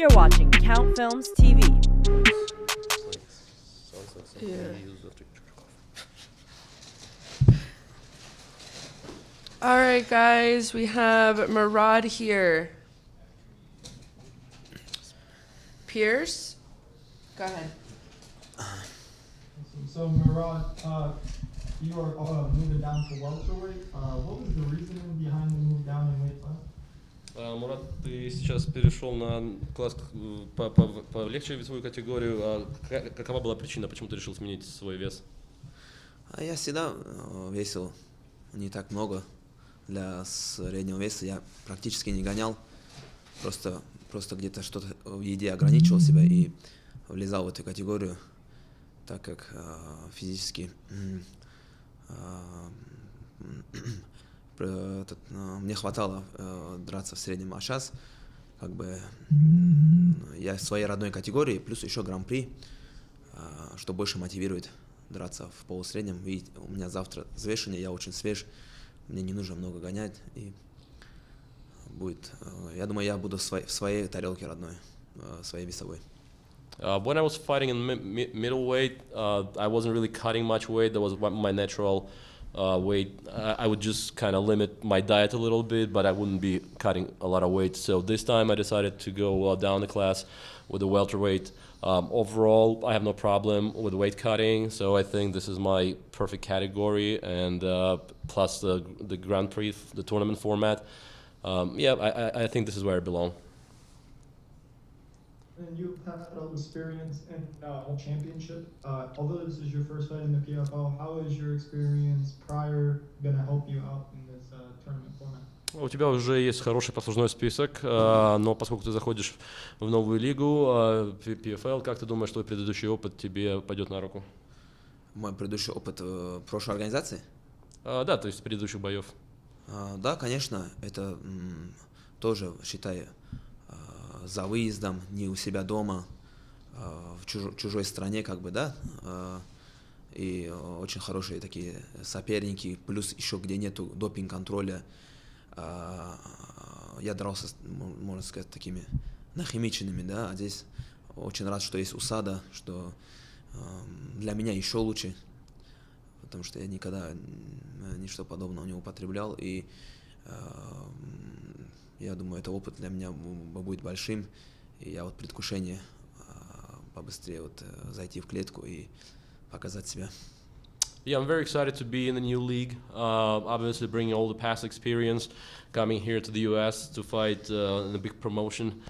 You're watching CountFilms TV. Yeah. All right, guys, we have Murad here. Pierce, go ahead. So Murad, you are moving down to welterweight. What was the reasoning behind the move down in weight class? Мурад, ты сейчас перешел на класс полегче весовую категорию. Какова была причина, почему ты решил сменить свой вес? Я всегда весил не так много. Для среднего веса я практически не гонял. Просто где-то что-то в еде ограничивал себя и влезал в эту категорию, так как физически мне хватало драться в среднем, а сейчас как бы я в своей родной категории, плюс еще гран-при, что больше мотивирует драться в полусреднем. Видите, у меня завтра взвешивание, я очень свеж, мне не нужно много гонять, и будет, я думаю, я буду в своей тарелке родной, своей весовой. When I was fighting in middleweight, I wasn't really cutting much weight. That was my natural weight. I would just kind of limit my diet a little bit, but I wouldn't be cutting a lot of weight. So this time I decided to go down the class with the welterweight. Overall, I have no problem with weight cutting, so I think this is my perfect category, and plus the Grand Prix, the tournament format. I think this is where I belong. And you've had a lot of experience in a championship. Although this is your first fight in the PFL, how is your experience prior going to help you out in this tournament format? У тебя уже есть хороший послужной список, но поскольку ты заходишь в новую лигу, PFL, как ты думаешь, твой предыдущий опыт тебе пойдет на руку? Мой предыдущий опыт прошлой организации? Да, то есть предыдущих боев. Да, конечно, это тоже, считай, за выездом, не у себя дома, в чужой стране, как бы, да, и очень хорошие такие соперники, плюс еще где нету допинг-контроля. Я дрался, можно сказать, такими нахимиченными, да, а здесь очень рад, что есть усада, что для меня еще лучше, потому что я никогда ничто подобного не употреблял, и я думаю, это опыт для меня будет большим, и я вот предвкушение побыстрее вот зайти в клетку и показать себя. Yeah, I'm very excited to be in the new league. Obviously, bringing all the past experience, coming here to the US to fight in a big promotion.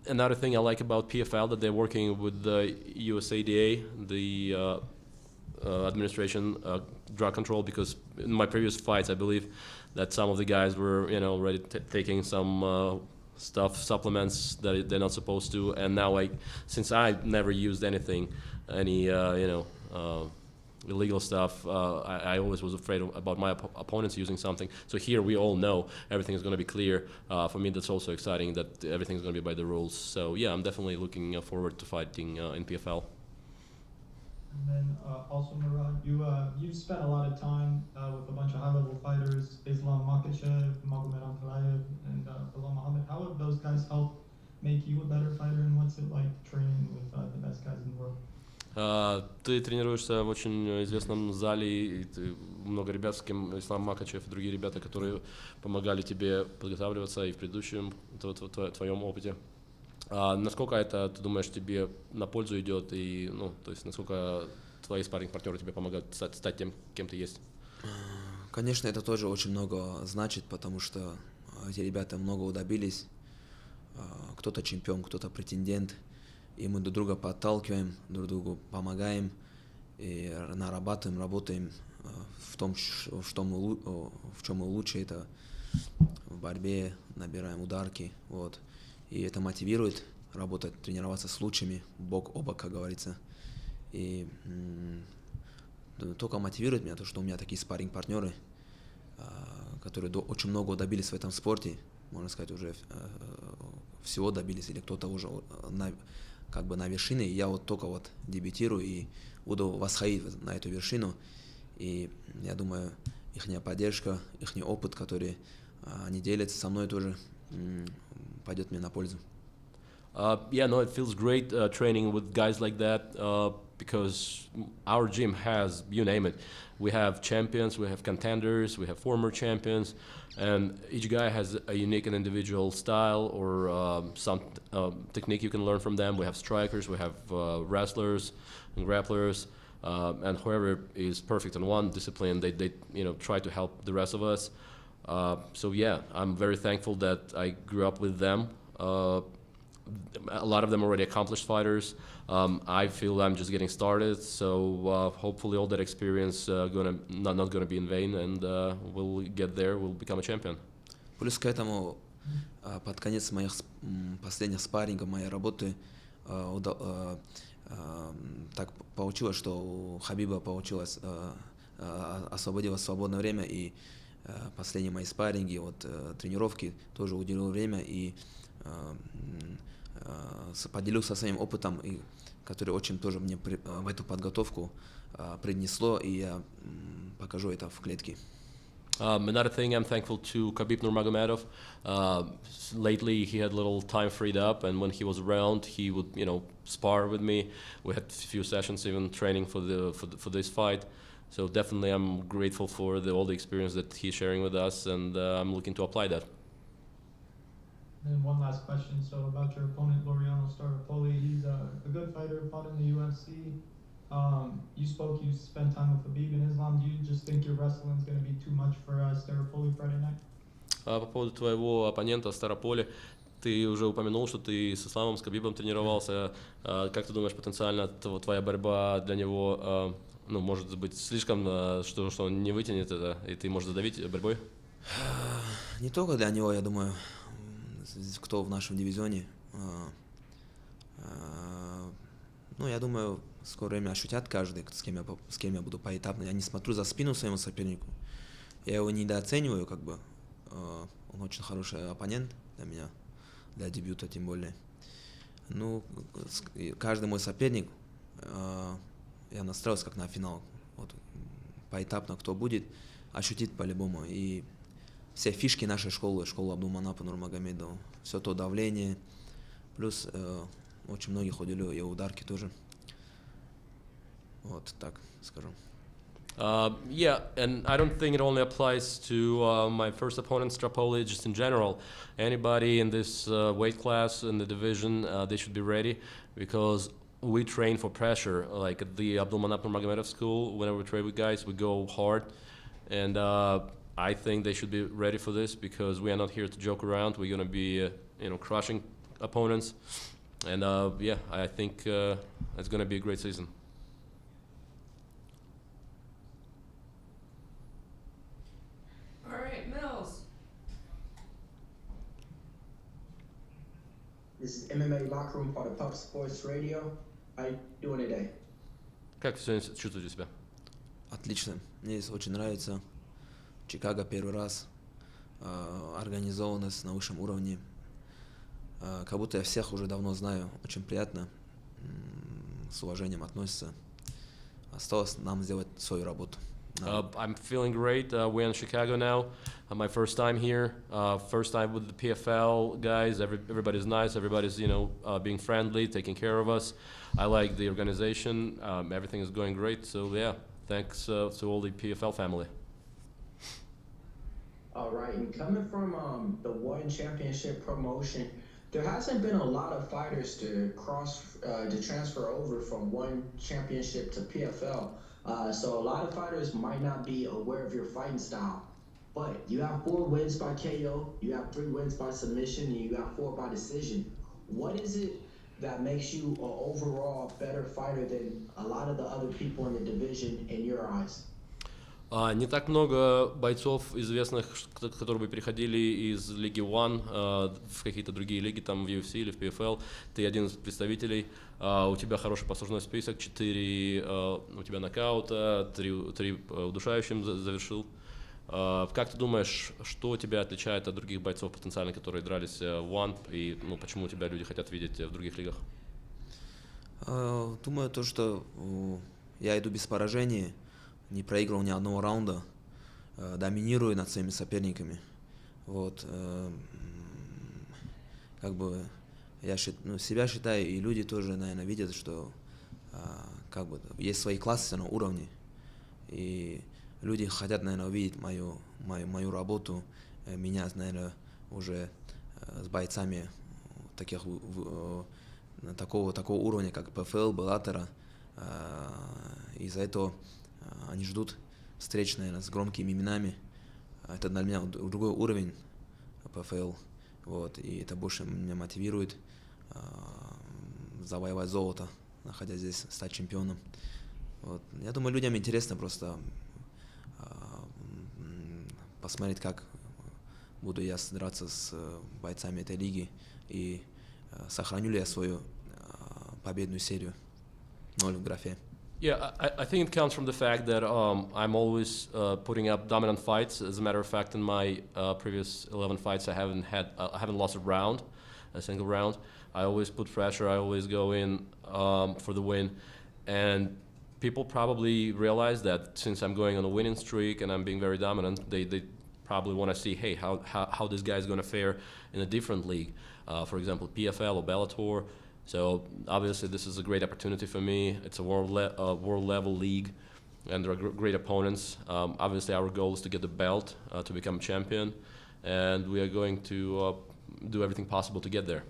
Another thing I like about PFL that they're working with the USADA, the administration, drug control. Because in my previous fights, I believe that some of the guys were, already taking some supplements that they're not supposed to. And now, since I never used anything, any illegal stuff, I always was afraid about my opponents using something. So here we all know everything is going to be clear. For me, that's also exciting that everything is going to be by the rules. So yeah, I'm definitely looking forward to fighting in PFL. And then also, Murad, you've spent a lot of time with a bunch of high-level fighters, Islam Makhachev, Magomed, and Bilal Muhammad. How have those guys helped make you a better fighter, and what's it like training with the best guys in the world? Ты тренируешься в очень известном зале, и ты много ребят, с кем Ислам Макачев и другие ребята, которые помогали тебе подготавливаться и в предыдущем твоем опыте. Насколько это, ты думаешь, тебе на пользу идет, и, то есть насколько твои спарринг-партнеры тебе помогают стать тем, кем ты есть? Конечно, это тоже очень много значит, потому что эти ребята много добились. Кто-то чемпион, кто-то претендент. И мы друг друга подталкиваем, друг другу помогаем и нарабатываем, работаем в том, в чем мы лучше, это в борьбе, набираем ударки, вот. И это мотивирует работать, тренироваться с лучшими, бок о бок, как говорится. И только мотивирует меня то, что у меня такие спарринг-партнеры, которые очень много добились в этом спорте, можно сказать, уже всего добились, или кто-то уже как бы на вершине, и я вот только вот дебютирую и буду восходить на эту вершину, и я думаю, их поддержка, их опыт, который они делятся со мной тоже, пойдет мне на пользу. Yeah, no, it feels great training with guys like that because our gym has, you name it. We have champions, we have contenders, we have former champions, and each guy has a unique and individual style or some technique you can learn from them. We have strikers, we have wrestlers and grapplers, and whoever is perfect in one discipline, they try to help the rest of us. So yeah, I'm very thankful that I grew up with them. A lot of them already accomplished fighters. I feel I'm just getting started, so hopefully all that experience not gonna be in vain, and we'll get there. We'll become a champion. Плюс к этому, под конец моих последних спаррингов, моей работы, так получилось, что у Хабиба получилось, освободилось свободное время, и последние мои спарринги, тренировки тоже уделил время и поделился своим опытом, который очень тоже мне в эту подготовку принесло, и я покажу это в клетке. Another thing I'm thankful to Khabib Nurmagomedov. Lately he had a little time freed up, and when he was around, he would spar with me. We had a few sessions even training for this fight. So definitely I'm grateful for all the experience that he's sharing with us, and I'm looking to apply that. And one last question. So about your opponent, Laureano Staropoli, he's a good fighter, fought in the UFC. You spent time with Khabib in Islam. Do you just think your wrestling is going to be too much for Staropoli Friday night? По поводу твоего оппонента Старополи, ты уже упомянул, что ты с Исламом, с Кhabibом тренировался. Как ты думаешь, потенциально твоя борьба для него, может быть слишком, что он не вытянет это, и ты можешь задавить борьбой? Не только для него, я думаю, кто в нашем дивизионе. Я думаю, в скорое время ощутят каждый, с кем я буду поэтапно. Я не смотрю за спину своему сопернику. Я его недооцениваю, он очень хороший оппонент для меня, для дебюта тем более. Каждый мой соперник, я настроился как на финал. Поэтапно кто будет, ощутит по-любому. И все фишки нашей школы Абдулманапа Нурмагомедова, все то давление, плюс очень многих уделю и ударки тоже. Так скажу. Yeah, and I don't think it only applies to my first opponent, Staropoli, just in general. Anybody in this weight class, in the division, they should be ready, because we train for pressure. Like at the Abdulmanap Nurmagomedov school, whenever we train with guys, we go hard. And I think they should be ready for this, because we are not here to joke around. We're going to be, crushing opponents. And I think it's going to be a great season. All right, Mills. This is MMA Locker Room, part of Pub Sports Radio. How you doing today? Как ты сегодня чувствуете себя? Отлично. Мне здесь очень нравится. Чикаго первый раз. Организованность на высшем уровне. Как будто я всех уже давно знаю. Очень приятно. С уважением относятся. Осталось нам сделать свою работу. I'm feeling great. We're in Chicago now. My first time here. First time with the PFL guys. Everybody's nice. Everybody's being friendly, taking care of us. I like the organization. Everything is going great. So yeah, thanks to all the PFL family. All right, and coming from the one championship promotion, there hasn't been a lot of fighters to transfer over from one championship to PFL. So a lot of fighters might not be aware of your fighting style, but you have 4 wins by KO, you have 3 wins by submission, and you got 4 by decision. What is it that makes you an overall better fighter than a lot of the other people in the division in your eyes? Не так много бойцов известных, которые бы переходили из Лиги One в какие-то другие лиги, там в UFC или в PFL. Ты один из представителей. У тебя хороший послужной список, 4 у тебя нокаута, 3 удушающим завершил. Как ты думаешь, что тебя отличает от других бойцов потенциально, которые дрались в One, и почему тебя люди хотят видеть в других лигах? Думаю, то, что я иду без поражения. Не проиграл ни одного раунда, доминирую над своими соперниками. себя считаю, и люди тоже, наверное, видят, что как бы есть свои классы на уровне, и люди хотят, наверное, увидеть мою работу, меня, наверное, уже с бойцами такого уровня, как PFL, Беллатора. Из-за этого они ждут встреч, наверное, с громкими именами. Это для меня другой уровень PFL. Вот, и это больше меня мотивирует завоевать золото, находясь здесь, стать чемпионом. Вот. Я думаю, людям интересно просто посмотреть, как буду я драться с бойцами этой лиги и сохраню ли я свою победную серию 0 в графе. Yeah, I think it comes from the fact that I'm always putting up dominant fights. As a matter of fact, in my previous 11 fights, I haven't lost a single round. I always put pressure. I always go in for the win, and people probably realize that since I'm going on a winning streak and I'm being very dominant, they probably want to see, hey, how this guy is going to fare in a different league, for example, PFL or Bellator. So obviously this is a great opportunity for me. It's a world level league, and there are great opponents. Obviously our goal is to get the belt, to become champion, and we are going to do everything possible to get there.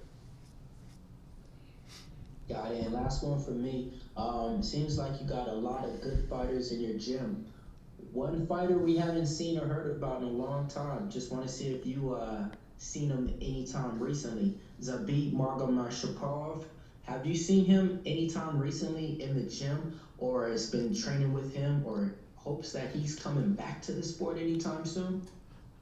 Got it. And last one for me. Seems like you got a lot of good fighters in your gym. One fighter we haven't seen or heard about in a long time. Just want to see if you seen him anytime recently. Zabit Magomed. Have you seen him anytime recently in the gym, or has been training with him, or hopes that he's coming back to the sport anytime soon?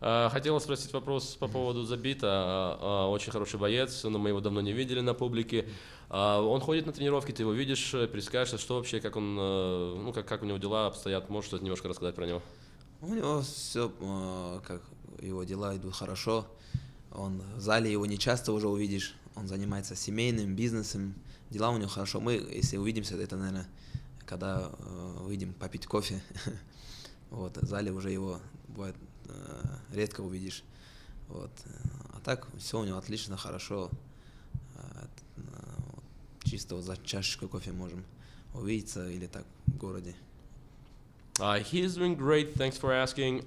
Хотел спросить вопрос по поводу Забита. Очень хороший боец, но мы его давно не видели на публике. Он ходит на тренировки, ты его видишь, пересекаешься, что вообще, как он, ну как у него дела обстоят, можешь что-то немножко рассказать про него? У него все, как его дела идут хорошо. Он в зале его не часто уже увидишь. Он занимается семейным бизнесом, дела у него хорошо. Мы, если увидимся, это, наверное, когда выйдем попить кофе. Вот, в зале уже его бывает редко увидишь. Вот. А так все у него отлично, хорошо. Чисто вот за чашечкой кофе можем увидеться или так в городе. He is doing great, thanks for asking.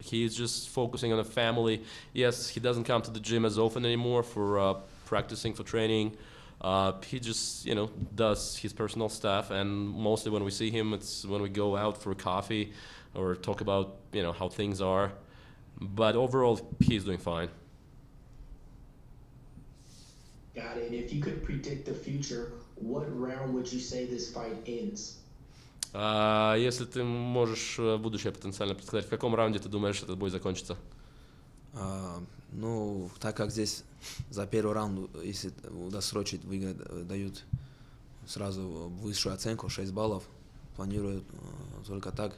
He is just focusing on the family. Yes, he doesn't come to the gym as often anymore for practicing, for training. He just, does his personal stuff, and mostly when we see him, it's when we go out for a coffee or talk about, how things are. But overall, he's doing fine. Got it. And if you could predict the future, what round would you say this fight ends? Если ты можешь будущее потенциально предсказать, в каком раунде ты думаешь, этот бой закончится? Ну, так как здесь за первый раунд, если досрочить, выиграть, дают сразу высшую оценку, 6 баллов, планирую только так,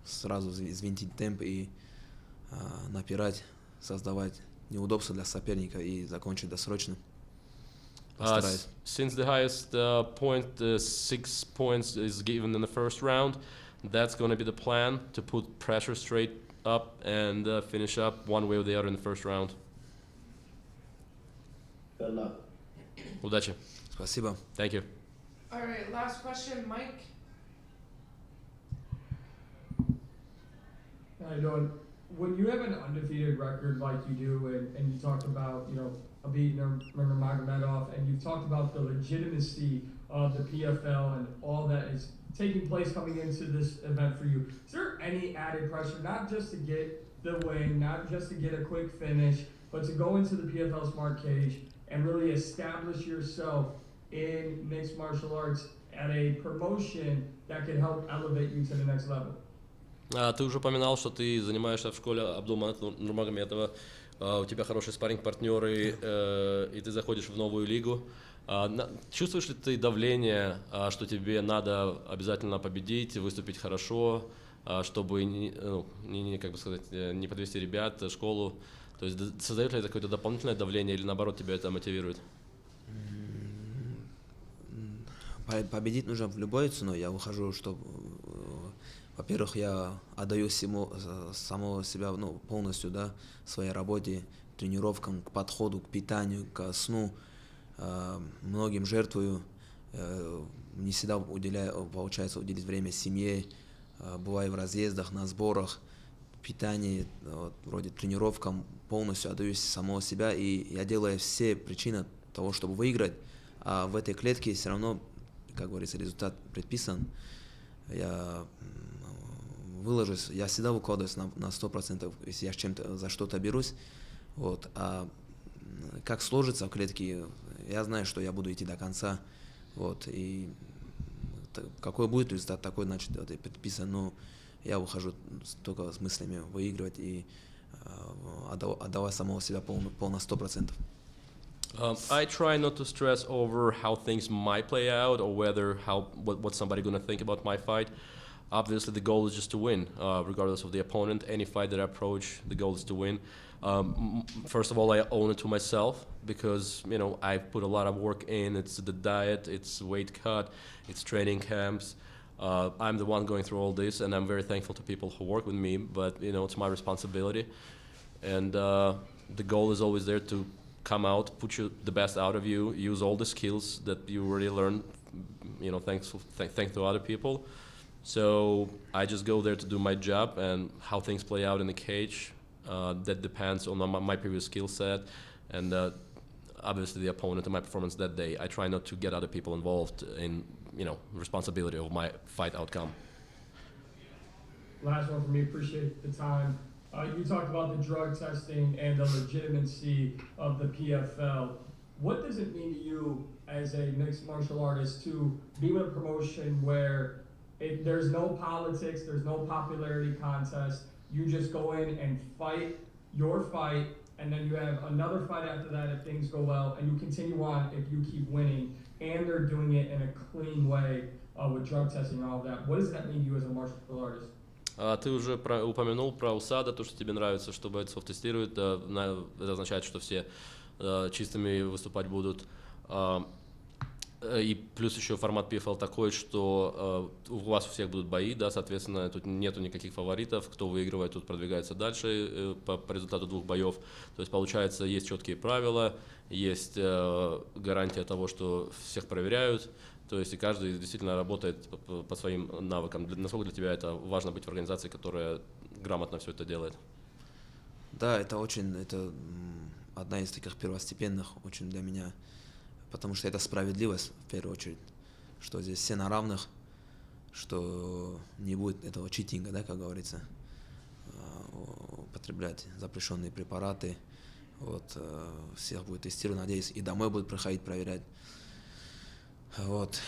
сразу взвинтить темп и напирать, создавать неудобства для соперника и закончить досрочно. Since the highest point, 6 points, is given in the first round, that's going to be the plan, to put pressure straight up and finish up one way or the other in the first round. Good luck. Удачи. Спасибо. Thank you. All right, last question, Mike. How you doing? When you have an undefeated record like you do, and you talked about, beating Magomed, and you've talked about the legitimacy of the PFL and all that is taking place coming into this event for you, is there any added pressure, not just to get the win, not just to get a quick finish, but to go into the PFL Smart Cage and really establish yourself in mixed martial arts at a promotion that can help elevate you to the next level? Ты уже упоминал, что ты занимаешься в школе Нурмагомедова, у тебя хорошие спарринг-партнеры, и ты заходишь в новую лигу. Чувствуешь ли ты давление, что тебе надо обязательно победить, выступить хорошо, чтобы не подвести ребят, школу? То есть создает ли это какое-то дополнительное давление или наоборот тебя это мотивирует? Победить нужно в любой ценой. Я ухожу, чтобы, во-первых, я отдаю самого себя полностью, своей работе, тренировкам, к подходу, к питанию, к сну. Многим жертвую, не всегда получается уделить время семье, бываю в разъездах, на сборах, питании, вот, вроде тренировкам, полностью отдаюсь самого себя, и я делаю все причины того, чтобы выиграть, а в этой клетке все равно, как говорится, результат предписан. Я выложусь, я всегда выкладываюсь на 100%, если я чем-то за что-то берусь, вот, а как сложится в клетке, я знаю, что я буду идти до конца, вот, и какой будет результат, такой, значит, вот, и предписан, но я ухожу только с мыслями выигрывать и отдавать самого себя полно 100%. I try not to stress over how things might play out or what somebody gonna think about my fight. Obviously, the goal is just to win, regardless of the opponent. Any fight that I approach, the goal is to win. First of all, I own it to myself because, you know, I put a lot of work in. It's the diet, it's weight cut, it's training camps. I'm the one going through all this, and I'm very thankful to people who work with me, but, you know, it's my responsibility. And the goal is always there to come out, put the best out of you, use all the skills that you already learned, you know, thanks to other people. So I just go there to do my job, and how things play out in the cage, that depends on my previous skill set and obviously the opponent and my performance that day. I try not to get other people involved in, you know, responsibility of my fight outcome. Last one for me. Appreciate the time. You talked about the drug testing and the legitimacy of the PFL. What does it mean to you as a mixed martial artist to be with a promotion where there's no politics, there's no popularity contest, you just go in and fight your fight, and then you have another fight after that if things go well, and you continue on if you keep winning, and they're doing it in a clean way with drug testing and all of that. What does that mean to you as a martial artist? Ты уже упомянул про УСАДА, то, что тебе нравится, что бойцов тестируют. Это означает, что все чистыми выступать будут. И плюс еще формат PFL такой, что у вас у всех будут бои, да, соответственно, тут нету никаких фаворитов. Кто выигрывает, тут продвигается дальше по результату 2 боев. То есть, получается, есть четкие правила, есть гарантия того, что всех проверяют. То есть и каждый действительно работает по своим навыкам. Насколько для тебя это важно быть в организации, которая грамотно все это делает? Да, это одна из таких первостепенных очень для меня, потому что это справедливость в первую очередь, что здесь все на равных, что не будет этого читинга, да, как говорится, употреблять запрещенные препараты, вот, всех будет тестировать, надеюсь, и домой будут приходить проверять. Вот.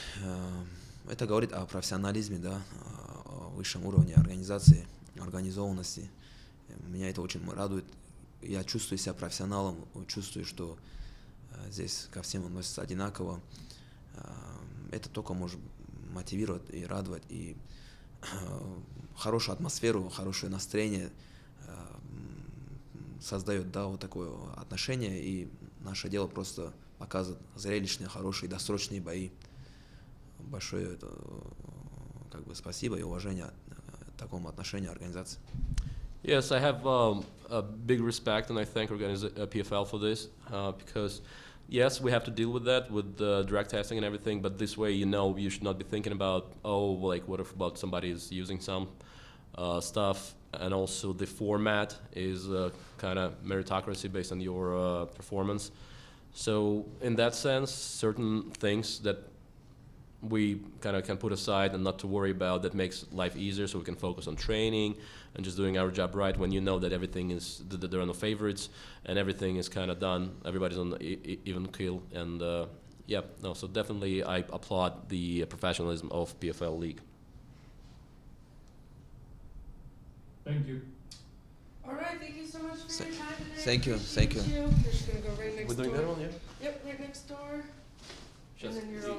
Это говорит о профессионализме, да, о высшем уровне организации, организованности. Меня это очень радует. Я чувствую себя профессионалом, чувствую, что здесь ко всем относятся одинаково. Это только может мотивировать и радовать, и хорошую атмосферу, хорошее настроение создает, да, вот такое отношение, и наше дело просто показывает зрелищные, хорошие, досрочные бои. Большое как бы спасибо и уважение такому отношению организации. Yes, I have a big respect, and I thank PFL for this because, yes, we have to deal with that, with the drug testing and everything, but this way, you know, you should not be thinking about, oh, like, what if about somebody is using some stuff, and also the format is kind of meritocracy based on your performance. So, in that sense, certain things that we kind of can put aside and not to worry about, that makes life easier, so we can focus on training and just doing our job right, when you know that everything is, that there are no favorites and everything is kind of done, everybody's on even keel, and yeah, no, so definitely I applaud the professionalism of PFL League. Thank you. All right, thank you so much for your time today. Thank you, Appreciate thank you. We're just gonna go right next We're doing door. that one, yeah? Yep, right next door. Сейчас. And then you're over